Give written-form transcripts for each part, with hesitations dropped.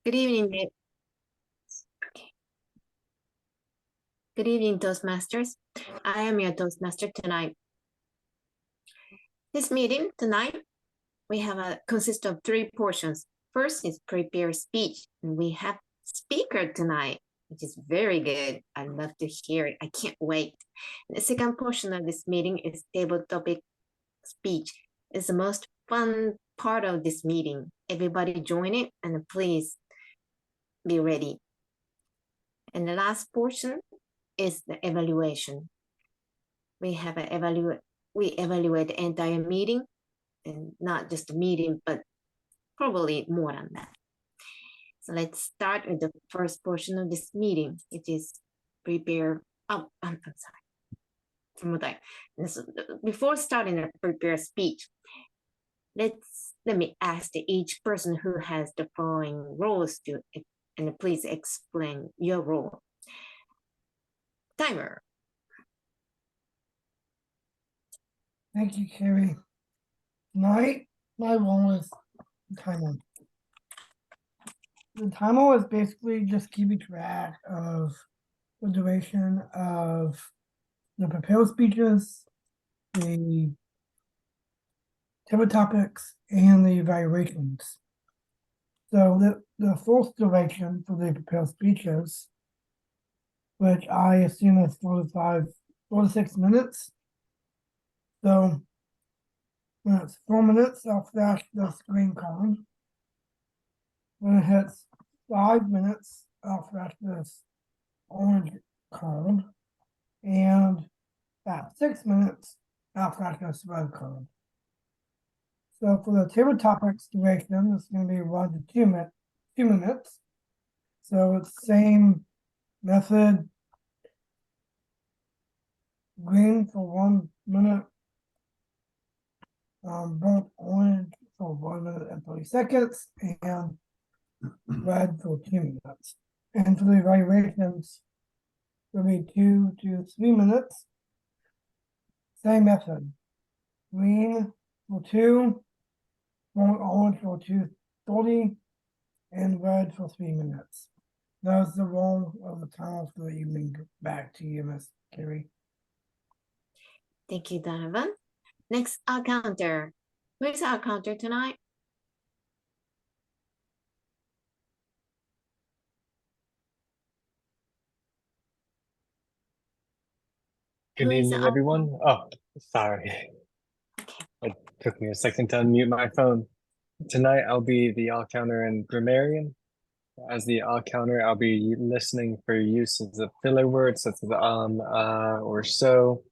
Good evening. Good evening, Toastmasters. I am your Toastmaster tonight. This meeting tonight, we have consists of three portions. First is prepare speech, and we have speaker tonight, which is very good. I love to hear it. I can't wait. The second portion of this meeting is table topic speech. It's the most fun part of this meeting. Everybody join it, and please be ready. And the last portion is the evaluation. We have we evaluate the entire meeting, and not just the meeting, but probably more than that. So let's start with the first portion of this meeting, which is prepare. Oh, I'm sorry. Before starting a prepare speech, let me ask each person who has the following roles to, and please explain your role. Timer. Thank you, Carrie. Tonight, my role is timer. The timer is basically just keeping track of the duration of the prepared speeches, the table topics, and the evaluations. So the first duration for the prepared speeches, which I assume is 4 to 6 minutes. So when it's 4 minutes, I'll flash the screen card. When it hits 5 minutes, I'll flash this orange card. And at 6 minutes, I'll flash this red card. So for the table topics duration, it's going to be 1 to 2 minutes. So it's the same method. Green for 1 minute. Burnt orange for 1 minute and 30 seconds, and red for 2 minutes. And for the evaluations, it'll be 2 to 3 minutes. Same method. Green for 2, burnt orange for 2:30, and red for 3 minutes. That's the role of the timer for the evening. Back to you, Miss Carrie. Thank you, Donovan. Next, our counter. Where's our counter tonight? Good evening, everyone. Oh, sorry. Okay. It took me a second to unmute my phone. Tonight, I'll be the all counter and grammarian. As the all counter, I'll be listening for uses of filler words such as or so.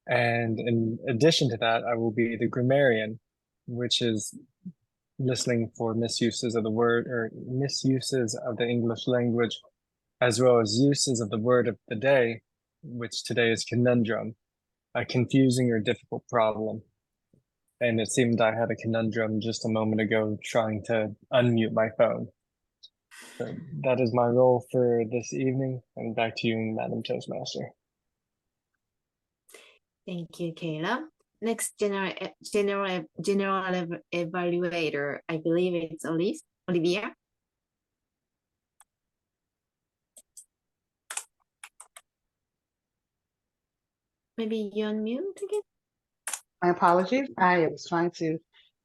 And in addition to that, I will be the grammarian, which is listening for misuses of the word or misuses of the English language, as well as uses of the word of the day, which today is conundrum, a confusing or difficult problem. And it seemed I had a conundrum just a moment ago trying to unmute my phone. So that is my role for this evening. And back to you, Madam Toastmaster. Thank you, Kayla. Next, general evaluator. I believe it's Olivia. Maybe you unmute again? My apologies. I was trying to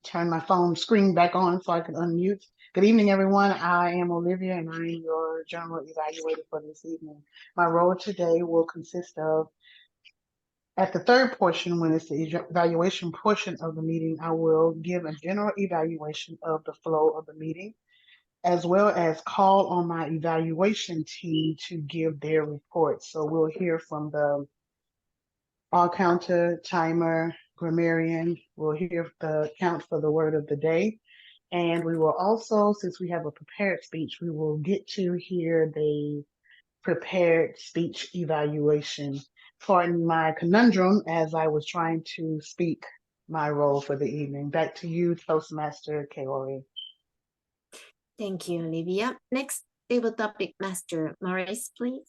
turn my phone screen back on so I could unmute. Good evening, everyone. I am Olivia, and I am your general evaluator for this evening. My role today will consist of, at the third portion, when it's the evaluation portion of the meeting, I will give a general evaluation of the flow of the meeting, as well as call on my evaluation team to give their reports. So we'll hear from the all counter, timer, grammarian. We'll hear the count for the word of the day. And we will also, since we have a prepared speech, we will get to hear the prepared speech evaluation. Pardon my conundrum as I was trying to speak my role for the evening. Back to you, Toastmaster Kaori. Thank you, Olivia. Next, table topic master, Maurice, please.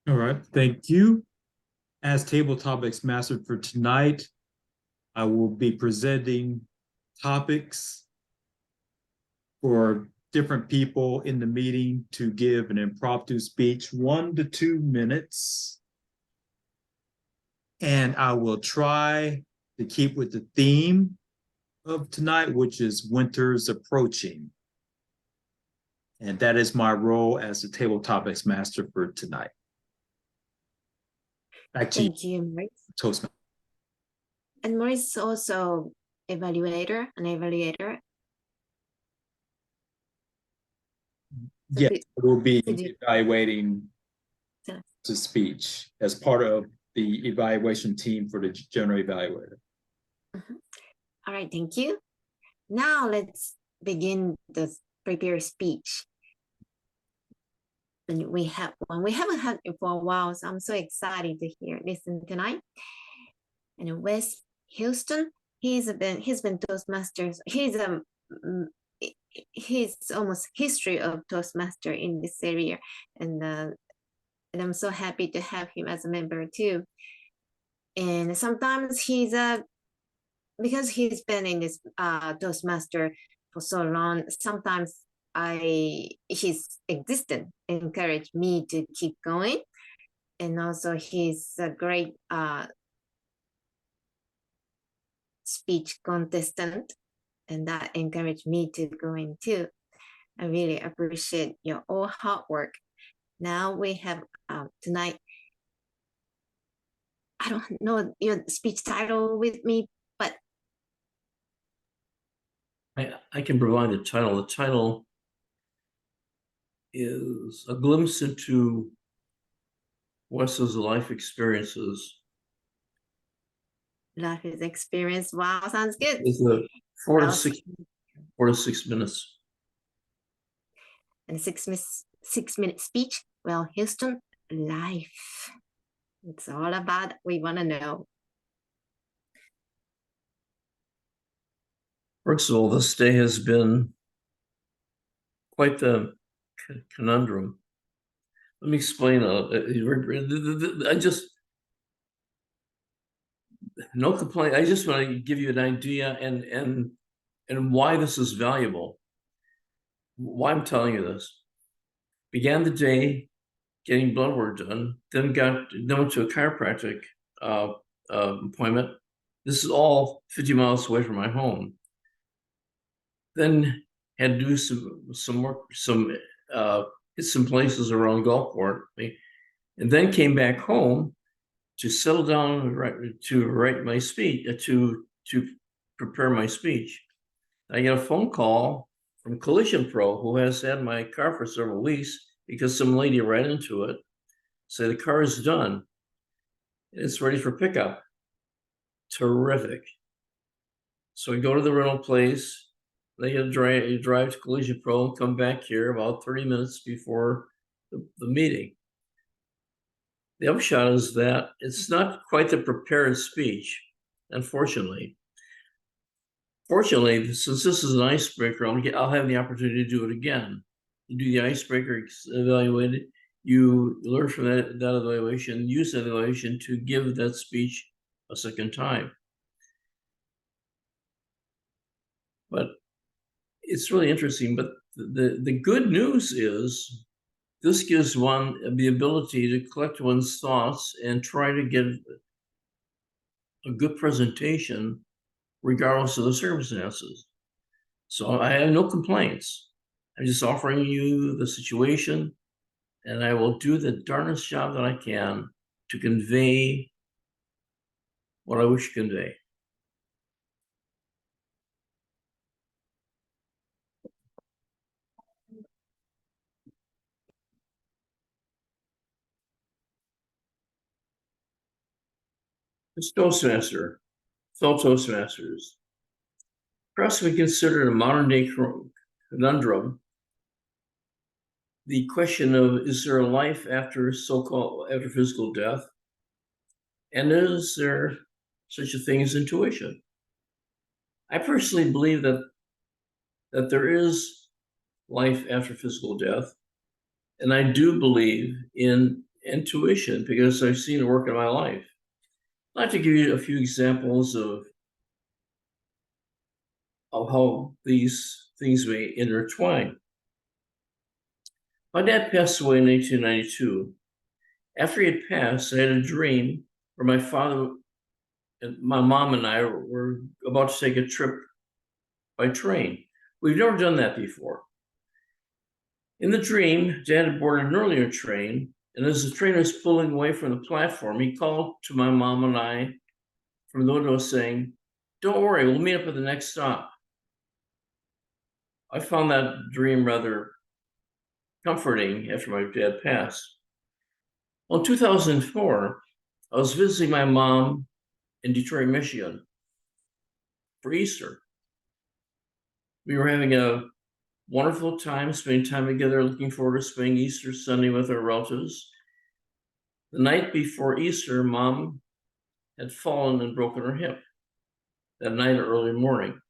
All right, thank you. As table topics master for tonight, I will be presenting topics for different people in the meeting to give an impromptu speech, 1 to 2 minutes. And I will try to keep with the theme of tonight, which is winter's approaching. And that is my role as the table topics master for tonight. Back to Thank you, Maurice. Toastmaster. And Maurice is also an evaluator. So Yes, we'll be could you- evaluating Yes. the speech as part of the evaluation team for the general evaluator. All right, thank you. Now let's begin the prepare speech. And we haven't had it for a while, so I'm so excited to listen tonight. And Wes Houston, he's been Toastmasters. He's almost history of Toastmaster in this area, and I'm so happy to have him as a member too. And sometimes because he's been in this Toastmaster for so long, sometimes his existence encouraged me to keep going. And also he's a great speech contestant, and that encouraged me to go in too. I really appreciate your all hard work. Now we have tonight, I don't know your speech title with me, but I can provide the title. The title is A Glimpse into Wes's Life Experiences. life is experience. Wow, sounds good. It's a 4 to 6 minutes. And a 6-minute speech. Well, Houston, life. It's all about we want to know. First of all, this day has been quite the conundrum. Let me explain. No complaint. I just want to give you an idea and why this is valuable. Why I'm telling you this. Began the day getting blood work done, then went to a chiropractic appointment. This is all 50 miles away from my home. Then had to do some work, hit some places around Gulfport, and then came back home to settle down to write my speech, to prepare my speech. I get a phone call from Collision Pro, who has had my car for several weeks because some lady ran into it. Say the car is done. It's ready for pickup. Terrific. So I go to the rental place. They get a drive to Collision Pro and come back here about 30 minutes before the meeting. The upshot is that it's not quite the prepared speech, unfortunately. Fortunately, since this is an icebreaker, I'll have the opportunity to do it again. You do the icebreaker, evaluate it, you learn from that evaluation, use that evaluation to give that speech a second time. But it's really interesting. But the good news is this gives one the ability to collect one's thoughts and try to get a good presentation regardless of the circumstances. So I have no complaints. I'm just offering you the situation, and I will do the darnest job that I can to convey what I wish to convey. This Toastmaster, fellow Toastmasters, perhaps we consider a modern day conundrum the question of, is there a life after after physical death? And is there such a thing as intuition? I personally believe that there is life after physical death. And I do believe in intuition because I've seen it work in my life. I'd like to give you a few examples of how these things may intertwine. My dad passed away in 1992. After he had passed, I had a dream where my father and my mom and I were about to take a trip by train. We've never done that before. In the dream, Dad had boarded an earlier train, and as the train was pulling away from the platform, he called to my mom and I from the window saying, "Don't worry, we'll meet up at the next stop." I found that dream rather comforting after my dad passed. Well, in 2004, I was visiting my mom in Detroit, Michigan for Easter. We were having a wonderful time, spending time together, looking forward to spending Easter Sunday with our relatives. The night before Easter, Mom had fallen and broken her hip that night or early morning.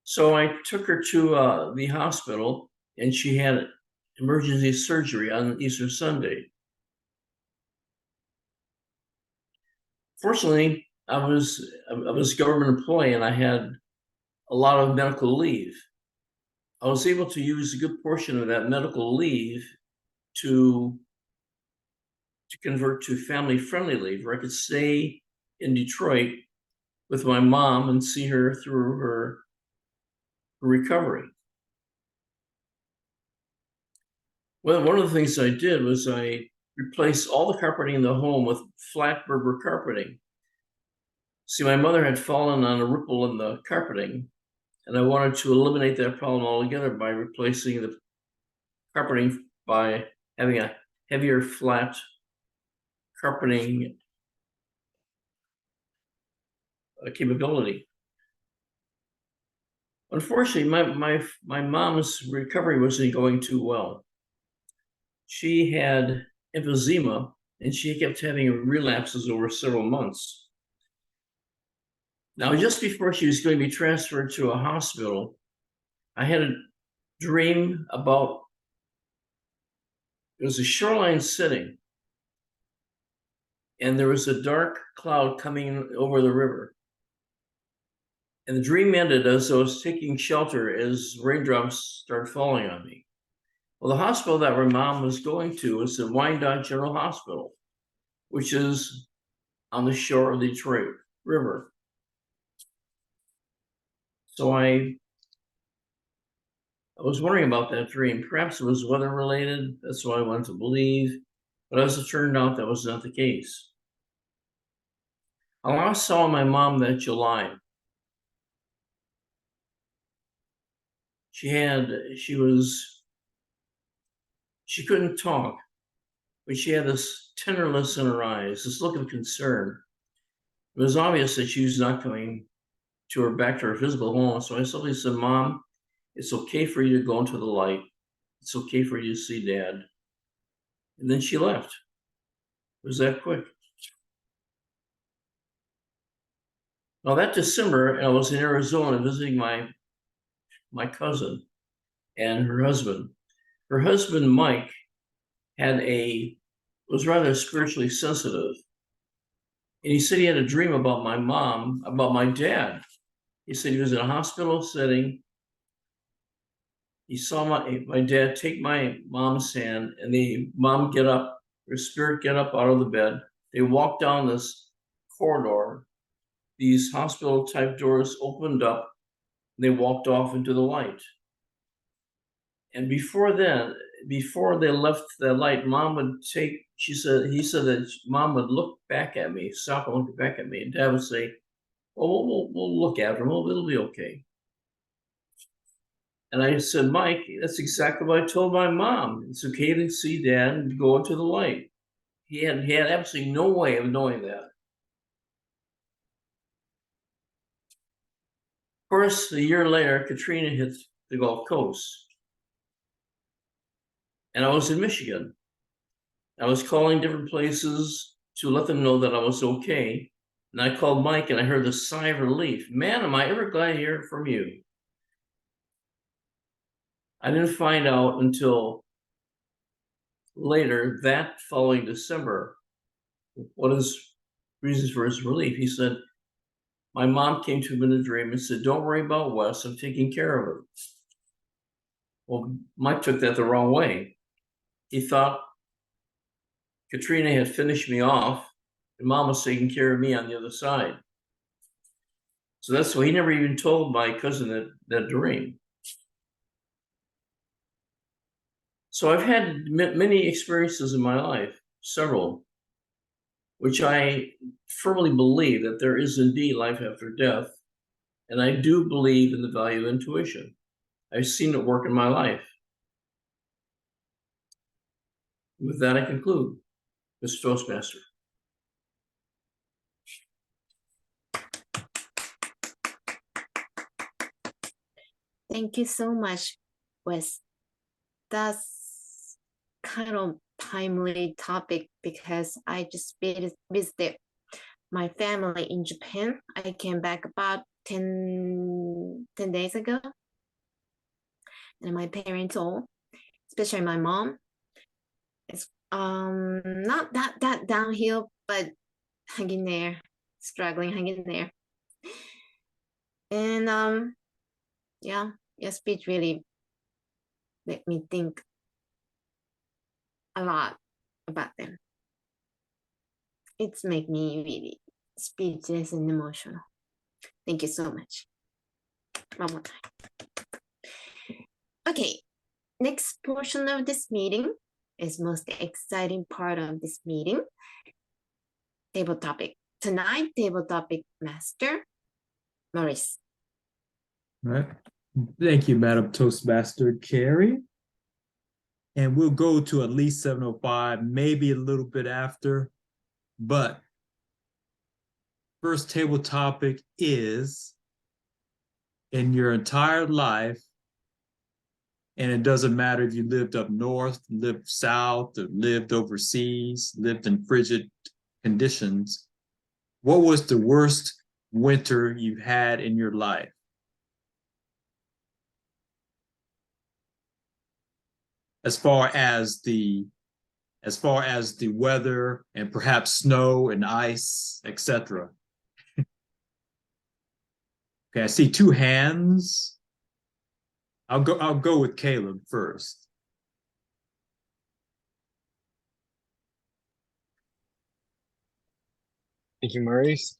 So I took her to the hospital, and she had emergency surgery on Easter Sunday. Fortunately, I was a government employee, and I had a lot of medical leave. I was able to use a good portion of that medical leave to convert to family-friendly leave, where I could stay in Detroit with my mom and see her through her recovery. Well, one of the things I did was I replaced all the carpeting in the home with flat Berber carpeting. See, my mother had fallen on a ripple in the carpeting, and I wanted to eliminate that problem altogether by replacing the carpeting by having a heavier flat carpeting capability. Unfortunately, my mom's recovery wasn't going too well. She had emphysema, and she kept having relapses over several months. Now, just before she was going to be transferred to a hospital, I had a dream about, it was a shoreline setting, and there was a dark cloud coming over the river. And the dream ended as I was taking shelter as raindrops started falling on me. Well, the hospital that my mom was going to was the Wyandotte General Hospital, which is on the shore of the Detroit River. So I was wondering about that dream. Perhaps it was weather related. That's what I wanted to believe. But as it turned out, that was not the case. I last saw my mom that July. She couldn't talk, but she had this tenderness in her eyes, this look of concern. It was obvious that she was not coming back to her physical home. So I simply said, "Mom, it's okay for you to go into the light. It's okay for you to see Dad." And then she left. It was that quick. Now that December, I was in Arizona visiting my cousin and her husband. Her husband, Mike, was rather spiritually sensitive. And he said he had a dream about my dad. He said he was in a hospital setting. He saw my dad take my mom's hand, and her spirit get up out of the bed. They walked down this corridor. These hospital type doors opened up. And they walked off into the light. And before they left the light, he said that Mom would look back at me, stop and look back at me, and Dad would say, "Oh, we'll look after him. It'll be okay." And I said, "Mike, that's exactly what I told my mom. It's okay to see Dad and go into the light." He had absolutely no way of knowing that. Of course, a year later, Katrina hit the Gulf Coast. And I was in Michigan. I was calling different places to let them know that I was okay. And I called Mike, and I heard the sigh of relief. "Man, am I ever glad to hear from you." I didn't find out until later, that following December, what his reasons for his relief. He said, "My mom came to him in a dream and said, 'Don't worry about Wes, I'm taking care of him.'" Well, Mike took that the wrong way. He thought Katrina had finished me off and Mom was taking care of me on the other side. So that's why he never even told my cousin that dream. So I've had many experiences in my life, several, which I firmly believe that there is indeed life after death. And I do believe in the value of intuition. I've seen it work in my life. With that, I conclude, Mr. Toastmaster. Thank you so much, Wes. That's kind of timely topic because I just visited my family in Japan. I came back about 10 days ago. And my parents all, especially my mom, is not that downhill, but hanging there, struggling, hanging there. And yeah, your speech really made me think a lot about them. It's made me really speechless and emotional. Thank you so much. One more time. Okay, next portion of this meeting is most exciting part of this meeting. Table topic. Tonight, table topic master, Maurice. All right. Thank you, Madam Toastmaster Carrie. And we'll go to at least 7:05, maybe a little bit after. But first table topic is, in your entire life, and it doesn't matter if you lived up north, lived south, or lived overseas, lived in frigid conditions, what was the worst winter you had in your life? As far as the weather and perhaps snow and ice, etc. Okay, I see two hands. I'll go with Caleb first. Thank you, Maurice.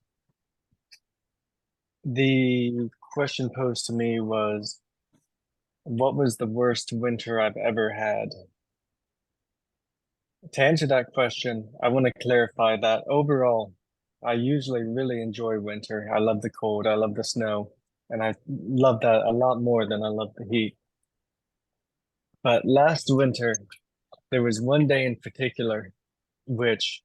The question posed to me was, what was the worst winter I've ever had? To answer that question, I want to clarify that overall, I usually really enjoy winter. I love the cold, I love the snow, and I love that a lot more than I love the heat. But last winter, there was one day in particular which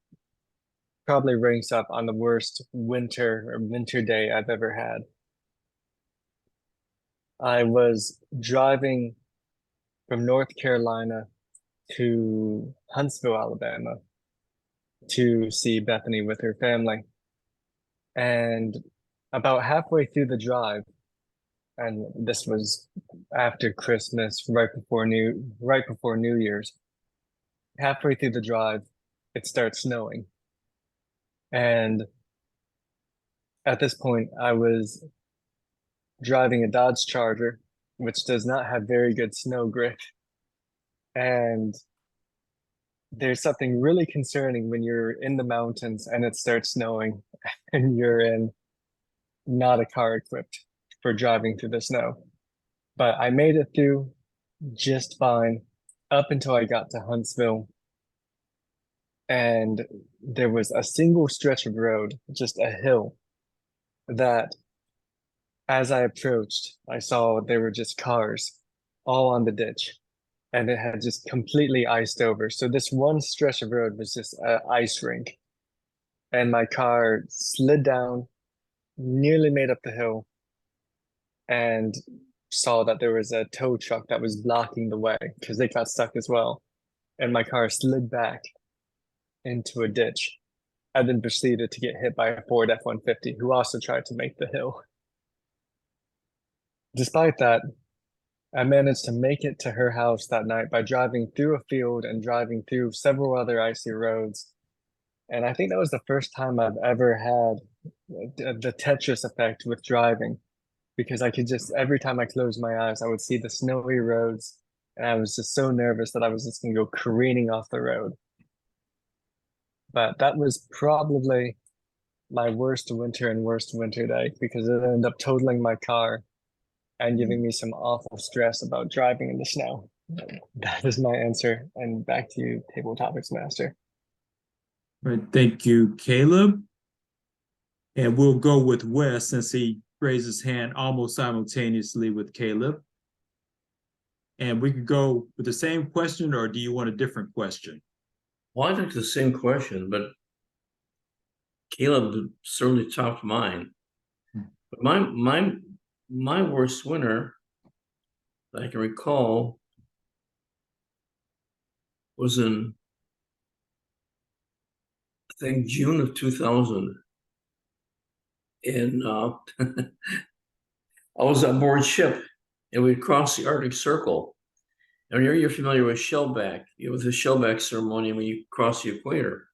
probably ranks up on the worst winter day I've ever had. I was driving from North Carolina to Huntsville, Alabama to see Bethany with her family. And about halfway through the drive, and this was after Christmas, right before New Year's, halfway through the drive, it starts snowing. And at this point, I was driving a Dodge Charger, which does not have very good snow grip. And there's something really concerning when you're in the mountains and it starts snowing and you're in not a car equipped for driving through the snow. But I made it through just fine up until I got to Huntsville. And there was a single stretch of road, just a hill, that as I approached, I saw there were just cars all on the ditch. And it had just completely iced over. So this one stretch of road was just an ice rink. And my car slid down, nearly made up the hill, and saw that there was a tow truck that was blocking the way because they got stuck as well. And my car slid back into a ditch and then proceeded to get hit by a Ford F-150 who also tried to make the hill. Despite that, I managed to make it to her house that night by driving through a field and driving through several other icy roads. And I think that was the first time I've ever had the Tetris effect with driving, because I could just, every time I closed my eyes, I would see the snowy roads and I was just so nervous that I was just going to go careening off the road. But that was probably my worst winter day because it ended up totaling my car and giving me some awful stress about driving in the snow. That is my answer. And back to you, Table Topics Master. All right, thank you, Caleb. And we'll go with Wes since he raised his hand almost simultaneously with Caleb. And we could go with the same question, or do you want a different question? Well, I think the same question, but Caleb certainly topped mine. But my worst winter that I can recall was in, I think, June of 2000. And I was on board ship, and we'd crossed the Arctic Circle. And you're familiar with shellback, with the shellback ceremony when you cross the equator.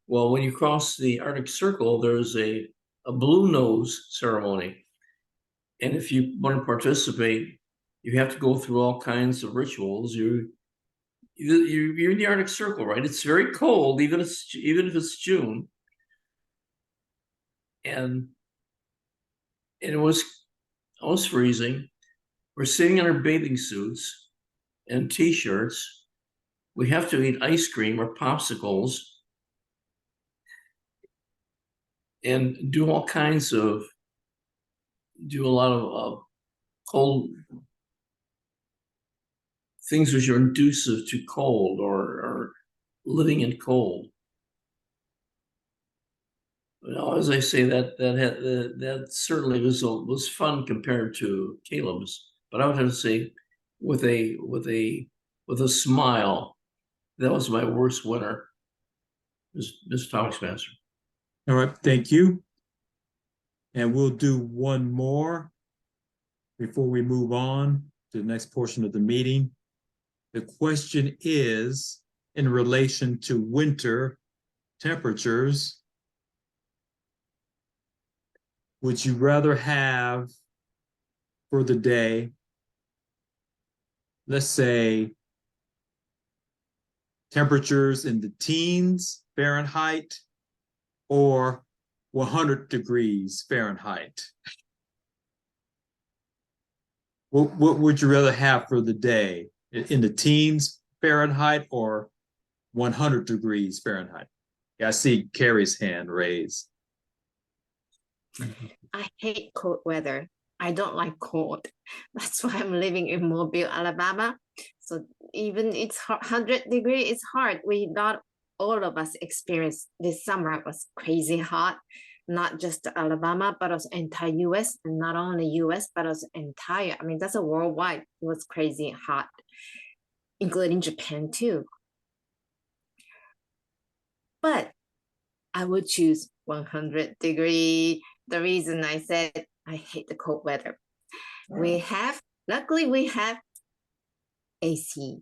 Well, when you cross the Arctic Circle, there's a blue nose ceremony. And if you want to participate, you have to go through all kinds of rituals. You're in the Arctic Circle, right? It's very cold, even if it's June. And it was almost freezing. We're sitting in our bathing suits and t-shirts. We have to eat ice cream or popsicles and do a lot of cold things which are inducive to cold or living in cold. Well, as I say, that certainly was fun compared to Caleb's, but I would have to say, with a smile, that was my worst winter. Mr. Topics Master. All right, thank you. And we'll do one more before we move on to the next portion of the meeting. The question is in relation to winter temperatures. Would you rather have for the day, let's say, temperatures in the teens Fahrenheit or 100 degrees Fahrenheit? What would you rather have for the day, in the teens Fahrenheit or 100 degrees Fahrenheit? Yeah, I see Carrie's hand raised. I hate cold weather. I don't like cold. That's why I'm living in Mobile, Alabama. So even it's 100 degrees, it's hard. We not all of us experienced this summer. It was crazy hot, not just Alabama, but also entire US, and not only US, but also entire. I mean, that's a worldwide. It was crazy hot, including Japan too. But I would choose 100 degree. The reason I said I hate the cold weather. Luckily we have AC.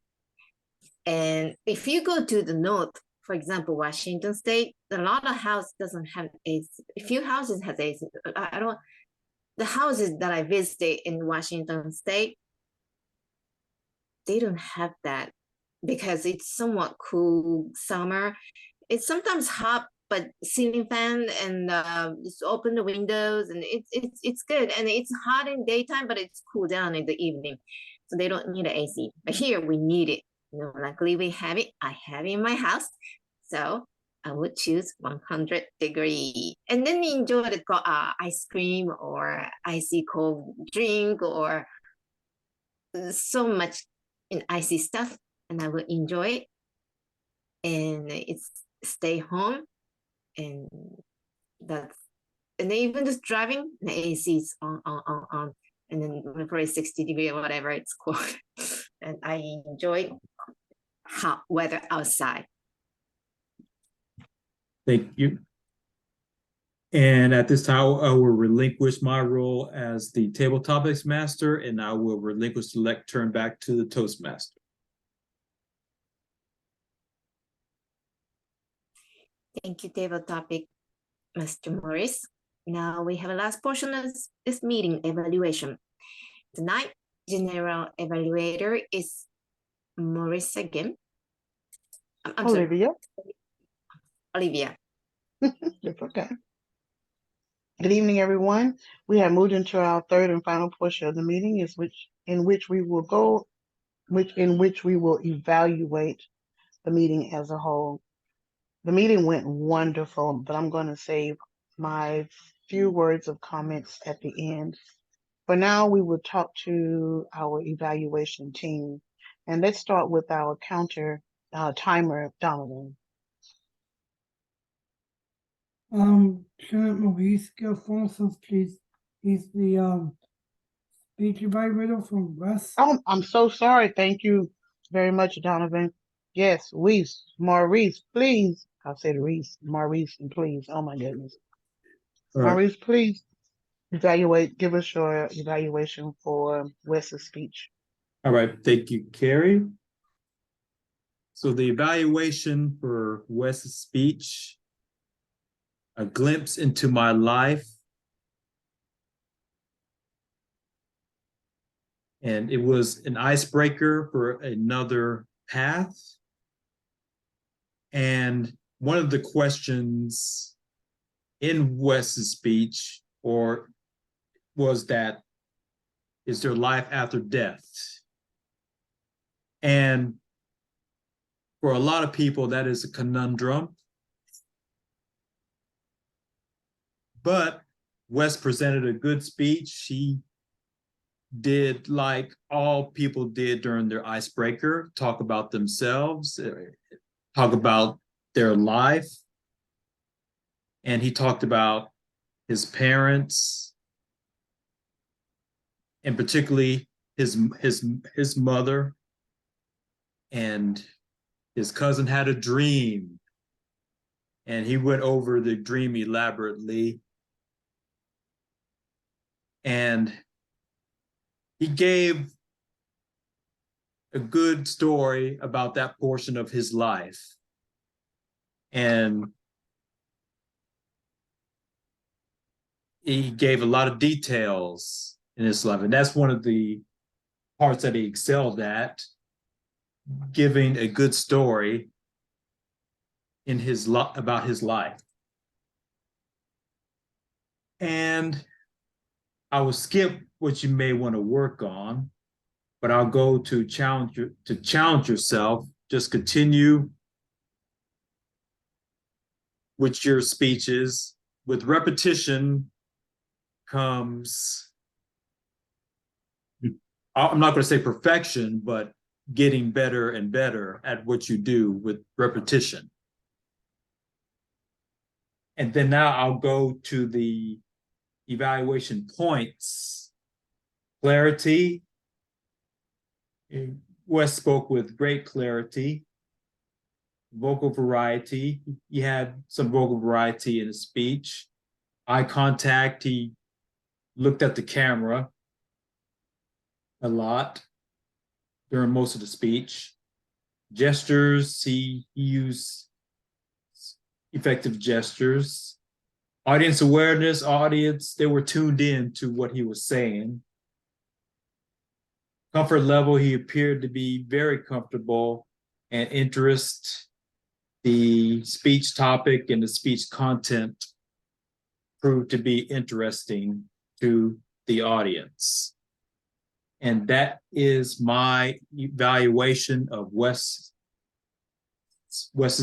And if you go to the north, for example, Washington State, a lot of houses doesn't have AC. A few houses has AC. The houses that I visited in Washington State, they don't have that because it's somewhat cool summer. It's sometimes hot, but ceiling fan and just open the windows and it's good. And it's hot in daytime, but it's cool down in the evening. So they don't need an AC. But here we need it. Luckily we have it. I have it in my house. So I would choose 100 degree. And then enjoy the ice cream or icy cold drink or so much in icy stuff. And I will enjoy it. And it's stay home. And that's, and then even just driving, the AC is on, and then probably 60 degrees or whatever it's called. And I enjoy hot weather outside. Thank you. And at this time, I will relinquish my role as the Table Topics Master, and I will relinquish the lectern back to the Toastmaster. Thank you, Table Topic Master Morris. Now we have a last portion of this meeting, evaluation. Tonight, General Evaluator is Maurice again. I'm sorry, Olivia. Olivia. It's okay. Good evening, everyone. We have moved into our third and final portion of the meeting, in which we will evaluate the meeting as a whole. The meeting went wonderful, but I'm going to save my few words of comments at the end. For now, we will talk to our evaluation team, and let's start with our timer, Donovan. Shouldn't Maurice go first since he's the speech evaluator from West? Oh, I'm so sorry. Thank you very much, Donovan. Yes, Maurice, please. I said Reese, Maurice, and please. Oh my goodness. All right. Maurice, please give us your evaluation for Wes's speech. All right. Thank you, Carrie. So the evaluation for Wes's speech, a glimpse into my life. And it was an icebreaker for another path. And one of the questions in Wes's speech was that, is there life after death? And for a lot of people, that is a conundrum. But Wes presented a good speech. He did like all people did during their icebreaker, talk about themselves, talk about their life. And he talked about his parents, and particularly his mother, and his cousin had a dream, and he went over the dream elaborately. And he gave a good story about that portion of his life. And he gave a lot of details in his life. And that's one of the parts that he excelled at, giving a good story in about his life. And I will skip what you may want to work on, but I'll go to challenge yourself. Just continue with your speeches. With repetition comes, I'm not going to say perfection, but getting better and better at what you do with repetition. And then now I'll go to the evaluation points. Clarity. Wes spoke with great clarity. Vocal variety. He had some vocal variety in his speech. Eye contact. He looked at the camera a lot during most of the speech. Gestures. He used effective gestures. Audience awareness, they were tuned in to what he was saying. Comfort level, he appeared to be very comfortable, and interest, the speech topic and the speech content proved to be interesting to the audience. And that is my evaluation of Wes's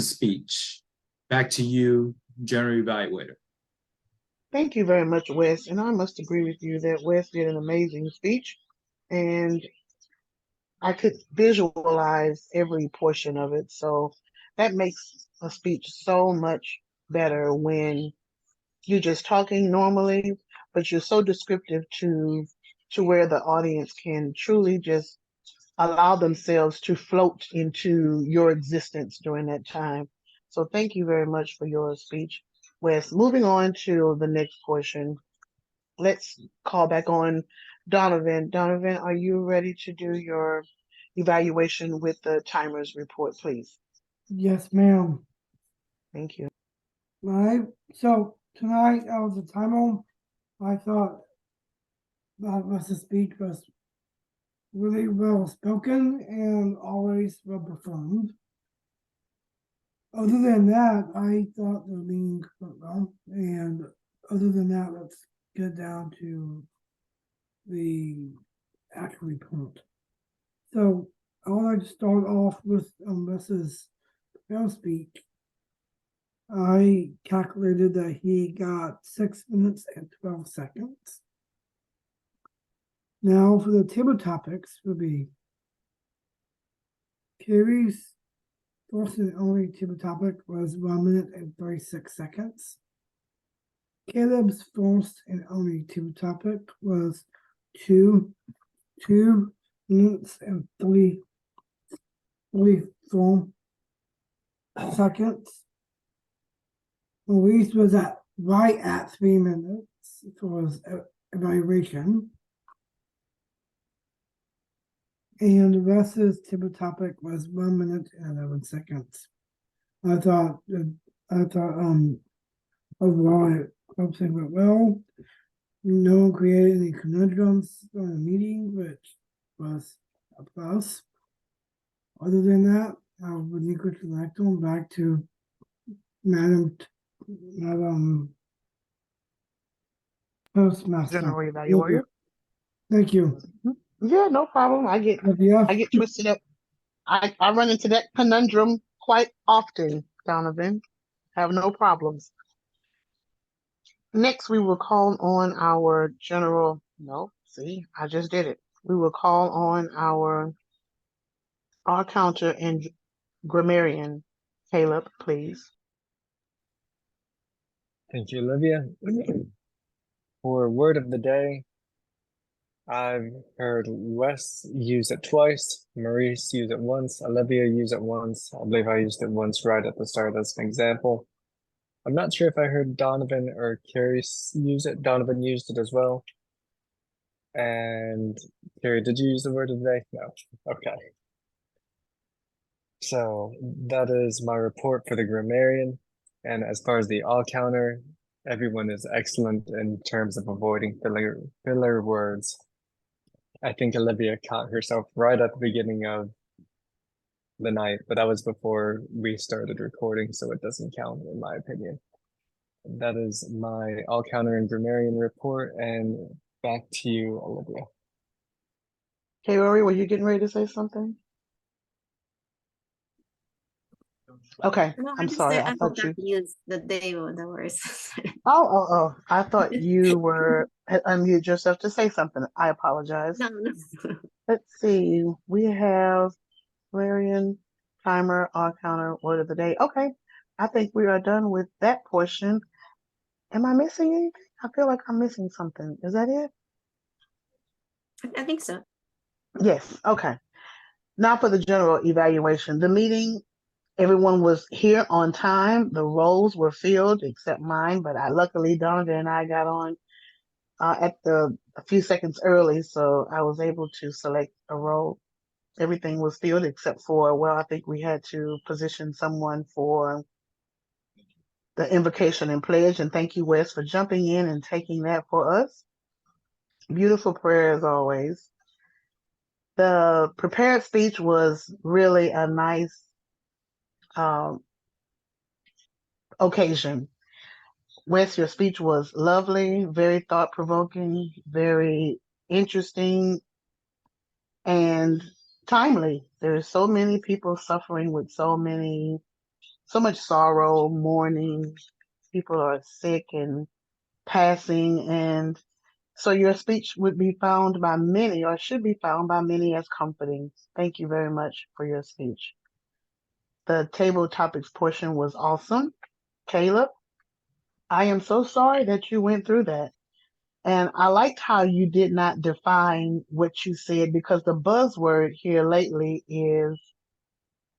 speech. Back to you, General Evaluator. Thank you very much, Wes. And I must agree with you that Wes did an amazing speech. And I could visualize every portion of it. So that makes a speech so much better when you're just talking normally, but you're so descriptive to where the audience can truly just allow themselves to float into your existence during that time. So thank you very much for your speech, Wes. Moving on to the next portion, let's call back on Donovan. Donovan, are you ready to do your evaluation with the timers report, please? Yes, ma'am. Thank you. All right. So tonight I was a timer. I thought Wes's speech was really well spoken and always well performed. Other than that, I thought the meeting went well. And other than that, let's get down to the actual report. So I would like to start off with Mrs. Bell's speech. I calculated that he got 6 minutes and 12 seconds. Now for the table topics would be Carrie's first and only table topic was 1 minute and 36 seconds. Caleb's first and only table topic was two minutes and 34 seconds. Louise was right at 3 minutes for his evaluation. And the rest of his table topic was 1 minute and 11 seconds. I thought overall it went well. No one created any conundrums during the meeting, which was a plus. Other than that, I would relinquish the lectern back to Madam Toastmaster. General evaluator. Thank you. Yeah, no problem. I get twisted up. I run into that conundrum quite often, Donovan. Have no problems. Next, we will call on our general. No, see, I just did it. We will call on our counter and grammarian. Caleb, please. Thank you, Olivia. For word of the day, I've heard Wes use it twice, Maurice use it once, Olivia use it once. I believe I used it once right at the start as an example. I'm not sure if I heard Donovan or Carrie use it. Donovan used it as well. And Carrie, did you use the word of the day? No. Okay. So that is my report for the grammarian. And as far as the all counter, everyone is excellent in terms of avoiding filler words. I think Olivia caught herself right at the beginning of the night, but that was before we started recording, so it doesn't count in my opinion. That is my all counter and grammarian report, and back to you, Olivia. Hey, Rory, were you getting ready to say something? Okay, No, I I'm just sorry. said I I thought forgot you. to use the day of the words. Oh! I thought you were had unmuted yourself to say something. I apologize. No. Let's see. We have Larian, timer, all counter, word of the day. Okay, I think we are done with that portion. Am I missing anything? I feel like I'm missing something. Is that it? I think so. Yes. Okay. Now for the general evaluation. The meeting, everyone was here on time. The roles were filled except mine, but luckily Donovan and I got on a few seconds early, so I was able to select a role. Everything was filled except for, well, I think we had to position someone for the invocation and pledge. And thank you, Wes, for jumping in and taking that for us. Beautiful prayer as always. The prepared speech was really a nice occasion. Wes, your speech was lovely, very thought-provoking, very interesting, and timely. There's so many people suffering with so much sorrow, mourning. People are sick and passing, and so your speech would be found by many, or should be found by many, as comforting. Thank you very much for your speech. The table topics portion was awesome. Caleb, I am so sorry that you went through that. And I liked how you did not define what you said, because the buzzword here lately is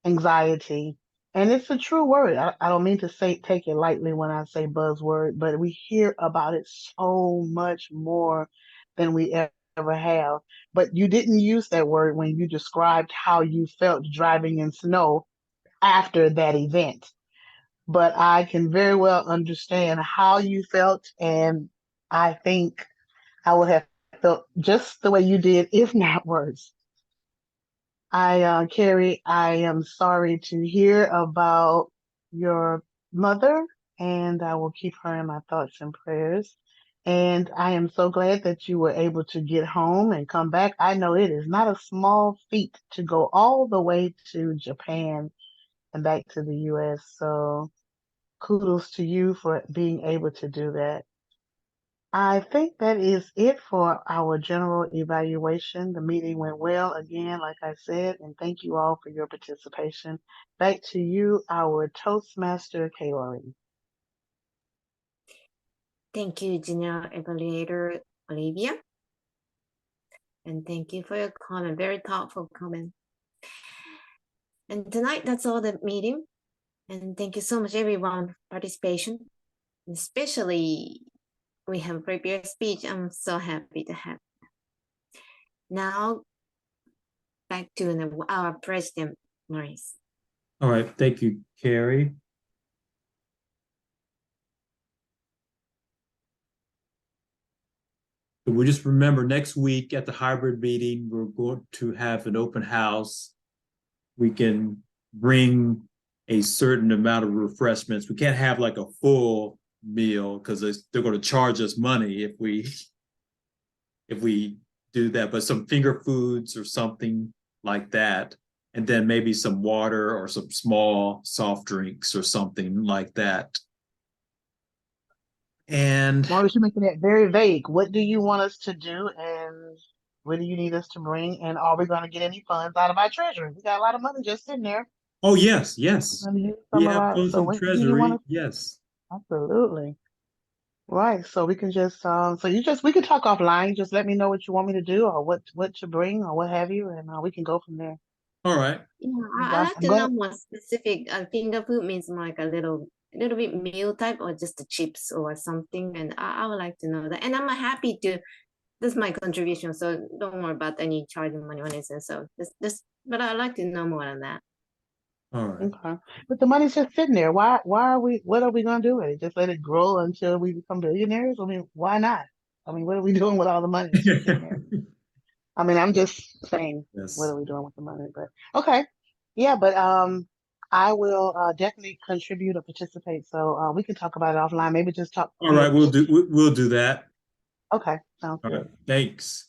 anxiety. And it's a true word. I don't mean to take it lightly when I say buzzword, but we hear about it so much more than we ever have. But you didn't use that word when you described how you felt driving in snow after that event. But I can very well understand how you felt, and I think I would have felt just the way you did, if not worse. Carrie, I am sorry to hear about your mother, and I will keep her in my thoughts and prayers. And I am so glad that you were able to get home and come back. I know it is not a small feat to go all the way to Japan and back to the US. So kudos to you for being able to do that. I think that is it for our general evaluation. The meeting went well again, like I said, and thank you all for your participation. Back to you, our Toastmaster Kaori. Thank you, General Evaluator Olivia. And thank you for your comment, very thoughtful comment. And tonight, that's all the meeting. And thank you so much, everyone, for participation. Especially, we have prepared speech. I'm so happy to have. Now, back to our president, Maurice. All right, thank you, Carrie. So we just remember next week at the hybrid meeting, we're going to have an open house. We can bring a certain amount of refreshments. We can't have like a full meal because they're going to charge us money if we do that, but some finger foods or something like that. And then maybe some water or some small soft drinks or something like that. And Maurice, you're making that very vague. What do you want us to do, and what do you need us to bring? And are we going to get any funds out of our treasury? We got a lot of money just sitting there. oh yes, We're yes. going to use We some of have our. funds So in what do you want treasury. us? Yes. Absolutely. Right. So we can just we can talk offline. Just let me know what you want me to do or what to bring or what have you, and we can go from there. All right. Yeah, I'm I like to know glad. more specific. Finger food means more like a little bit meal type or just the chips or something. And I would like to know that. And I'm happy to, this is my contribution. So don't worry about any charging money or anything. So but I'd like to know more on that. All right. Okay. But the money's just sitting there. Why are we what are we gonna do with it? Just let it grow until we become billionaires? I mean, why not? I mean, what are we doing with all the money that's just sitting there? I mean, I'm just saying, what Yes. are we doing with the money? But okay. Yeah, but I will definitely contribute or participate. So we can talk about it offline. Maybe just talk All via right, we'll do that. Okay, sounds All right. good. Thanks.